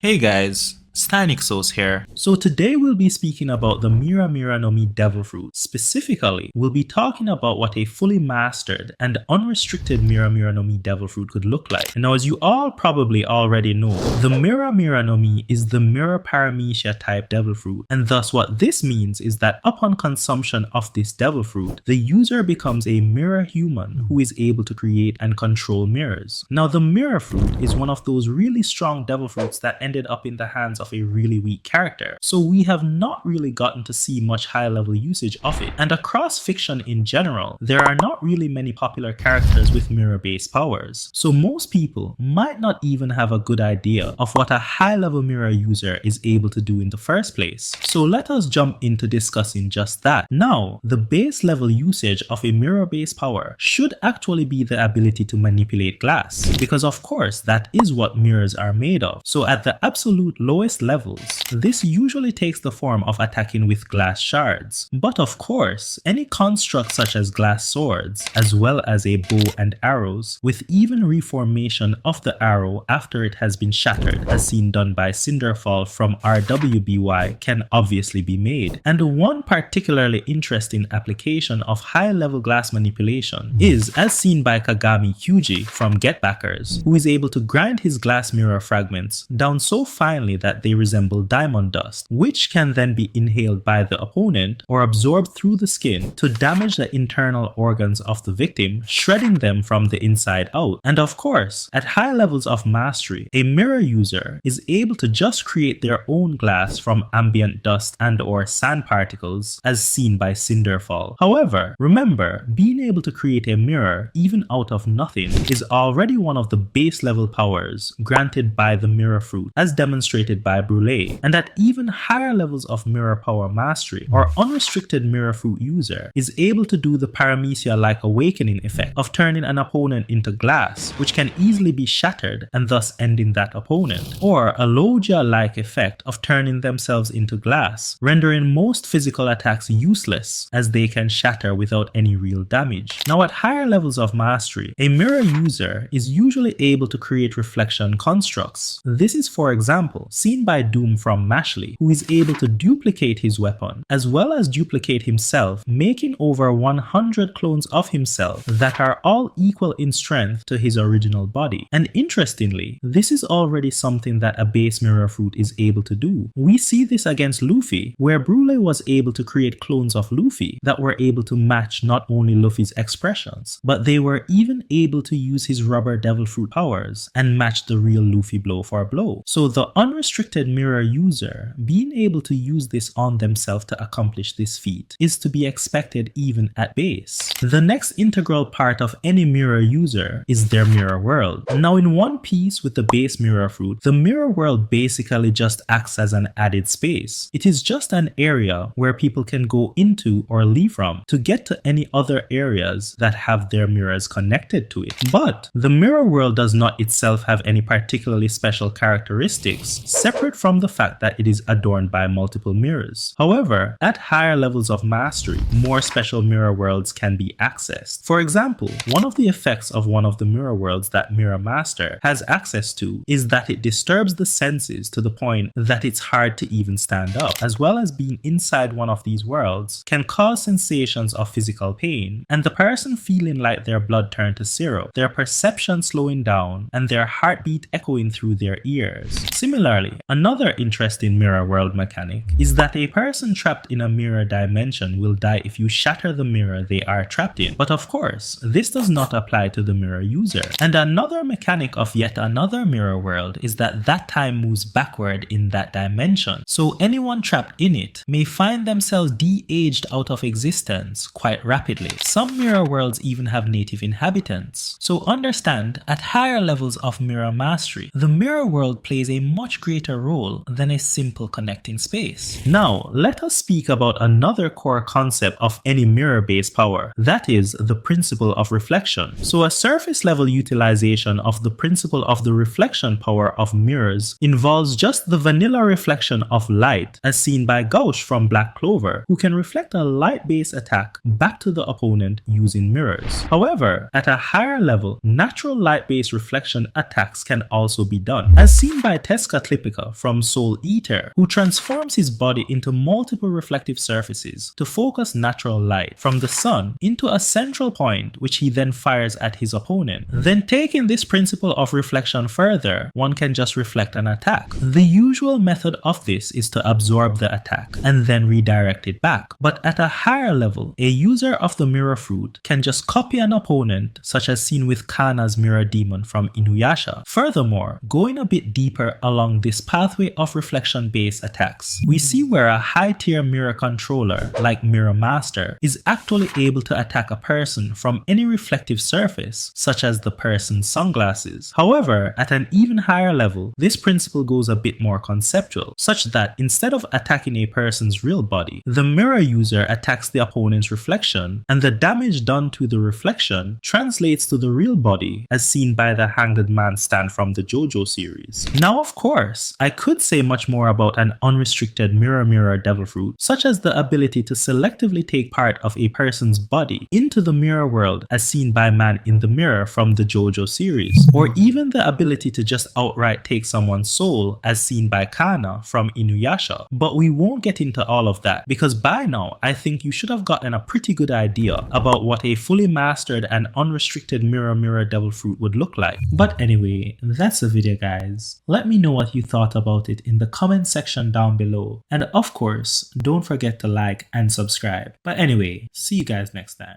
Hey guys, Steinixos here. So today we'll be speaking about the Mira no Mi Devil Fruit. Specifically, we'll be talking about what a fully mastered and unrestricted Mira no Mi Devil Fruit could look like. And now, as you all probably already know, the Mira no Mi is the Mira Paramecia type Devil Fruit, and thus what this means is that upon consumption of this Devil Fruit, the user becomes a Mira human who is able to create and control mirrors. Now, the Mira Fruit is one of those really strong Devil Fruits that ended up in the hands of a really weak character, so we have not really gotten to see much high level usage of it. And across fiction in general, there are not really many popular characters with mirror based powers, so most people might not even have a good idea of what a high level mirror user is able to do in the first place. So let us jump into discussing just that. Now, the base level usage of a mirror based power should actually be the ability to manipulate glass, because of course that is what mirrors are made of. So at the absolute lowest levels, this usually takes the form of attacking with glass shards. But of course, any construct such as glass swords, as well as a bow and arrows, with even reformation of the arrow after it has been shattered, as seen done by Cinderfall from RWBY, can obviously be made. And one particularly interesting application of high-level glass manipulation is as seen by Kagami Kyuji from Get Backers, who is able to grind his glass mirror fragments down so finely that they resemble diamond dust, which can then be inhaled by the opponent or absorbed through the skin to damage the internal organs of the victim, shredding them from the inside out. And of course, at high levels of mastery, a mirror user is able to just create their own glass from ambient dust and or sand particles, as seen by Cinderfall. However, remember, being able to create a mirror even out of nothing is already one of the base level powers granted by the mirror fruit, as demonstrated by Brûlé. And at even higher levels of mirror power mastery, our unrestricted mirror fruit user is able to do the Paramecia-like awakening effect of turning an opponent into glass, which can easily be shattered and thus ending that opponent, or a Logia-like effect of turning themselves into glass, rendering most physical attacks useless as they can shatter without any real damage. Now, at higher levels of mastery, a mirror user is usually able to create reflection constructs. This is, for example, seen by Doom from Mashley, who is able to duplicate his weapon as well as duplicate himself, making over 100 clones of himself that are all equal in strength to his original body. And interestingly, this is already something that a base mirror fruit is able to do. We see this against Luffy, where Brûlé was able to create clones of Luffy that were able to match not only Luffy's expressions, but they were even able to use his rubber devil fruit powers and match the real Luffy blow for blow. So the unrestricted mirror user being able to use this on themselves to accomplish this feat is to be expected even at base. The next integral part of any mirror user is their mirror world. Now, in One Piece with the base mirror fruit, the mirror world basically just acts as an added space. It is just an area where people can go into or leave from to get to any other areas that have their mirrors connected to it. But the mirror world does not itself have any particularly special characteristics separate from the fact that it is adorned by multiple mirrors. However, at higher levels of mastery, more special mirror worlds can be accessed. For example, one of the effects of one of the mirror worlds that Mira Master has access to is that it disturbs the senses to the point that it's hard to even stand up, as well as being inside one of these worlds can cause sensations of physical pain, and the person feeling like their blood turned to syrup, their perception slowing down, and their heartbeat echoing through their ears. Similarly, another interesting mirror world mechanic is that a person trapped in a mirror dimension will die if you shatter the mirror they are trapped in. But of course, this does not apply to the mirror user. And another mechanic of yet another mirror world is that time moves backward in that dimension. So anyone trapped in it may find themselves de-aged out of existence quite rapidly. Some mirror worlds even have native inhabitants. So understand, at higher levels of mirror mastery, the mirror world plays a much greater role than a simple connecting space. Now, let us speak about another core concept of any mirror-based power, that is the principle of reflection. So a surface level utilization of the principle of the reflection power of mirrors involves just the vanilla reflection of light, as seen by Gauche from Black Clover, who can reflect a light-based attack back to the opponent using mirrors. However, at a higher level, natural light-based reflection attacks can also be done, as seen by Tezcatlipoca, Manga from Soul Eater, who transforms his body into multiple reflective surfaces to focus natural light from the sun into a central point which he then fires at his opponent. Then taking this principle of reflection further, one can just reflect an attack. The usual method of this is to absorb the attack and then redirect it back. But at a higher level, a user of the mirror fruit can just copy an opponent, such as seen with Kana's mirror demon from Inuyasha. Furthermore, going a bit deeper along this pathway of reflection-based attacks, we see where a high-tier mirror controller, like Mirror Master, is actually able to attack a person from any reflective surface, such as the person's sunglasses. However, at an even higher level, this principle goes a bit more conceptual, such that instead of attacking a person's real body, the mirror user attacks the opponent's reflection, and the damage done to the reflection translates to the real body, as seen by the Hanged Man stand from the JoJo series. Now, of course, I could say much more about an unrestricted mirror devil fruit, such as the ability to selectively take part of a person's body into the mirror world, as seen by Man in the Mirror from the JoJo series, or even the ability to just outright take someone's soul, as seen by Kana from Inuyasha. But we won't get into all of that, because by now I think you should have gotten a pretty good idea about what a fully mastered and unrestricted mirror devil fruit would look like. But anyway, that's the video guys. Let me know what you thought about it in the comment section down below, and of course don't forget to like and subscribe. But anyway, see you guys next time.